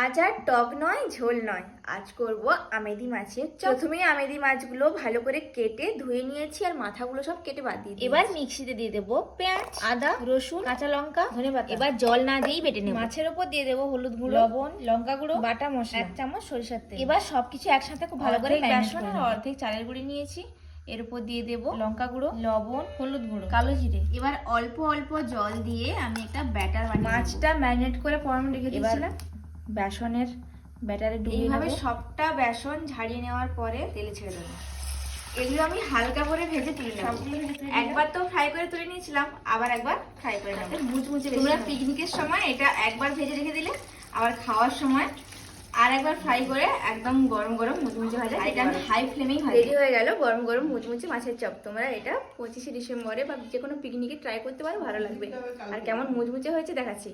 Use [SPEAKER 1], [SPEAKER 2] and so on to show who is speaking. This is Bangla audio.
[SPEAKER 1] আজ আর টক নয়, ঝোল নয়, আজ করব আমেদি মাছের চপ। প্রথমে আমেদি মাছগুলো ভালো করে কেটে ধুয়ে নিয়েছি আর মাথাগুলো সব কেটে বাদ দিয়ে
[SPEAKER 2] এবার মিক্সিতে দিয়ে দেবো পেঁয়াজ, আদা, রসুন, কাঁচা লঙ্কা, ধনেপাতা। এবার জল না দিয়েই বেটে নেব। মাছের উপর দিয়ে দেবো হলুদ গুঁড়ো, লবণ, লঙ্কা গুঁড়ো, বাটা মশলা, 1 চামচ সরিষার তেল। এবার সবকিছু একসাথে খুব ভালো করে বেসন আর অর্ধেক চালের গুঁড়ি নিয়েছি, এর উপর দিয়ে দেবো লঙ্কা গুঁড়ো, লবণ, হলুদ গুঁড়ো, কালো জিরে। এবার অল্প অল্প জল দিয়ে আমি একটা ব্যাটার বানিয়ে মাছটা ম্যারিনেট করে পরমে রেখে দিয়েছিলাম। বেসনের ব্যাটারে ডুবিয়ে এইভাবে সবটা বেসন ঝাড়িয়ে নেওয়ার পরে তেলে ছেড়ে দেবো। এগুলো আমি হালকা করে ভেজে তুলে নেব। একবার তো ফ্রাই করে তুলে নিয়েছিলাম, আবার একবার ফ্রাই করে নেব। মুচমুচে তোমরা পিকনিকের সময় এটা একবার ভেজে রেখে দিলে আবার খাওয়ার সময় আর একবার ফ্রাই করে একদম গরম গরম মুচমুচে ভাজা। এটা আমি হাই ফ্লেমেই ভাজি। রেডি হয়ে গেল গরম গরম মুচমুচে মাছের চপ। তোমরা এটা 25শে ডিসেম্বরে বা যে কোনো পিকনিকে ট্রাই করতে পারো, ভালো লাগবে। আর কেমন মুচমুচে হয়েছে দেখাচ্ছি।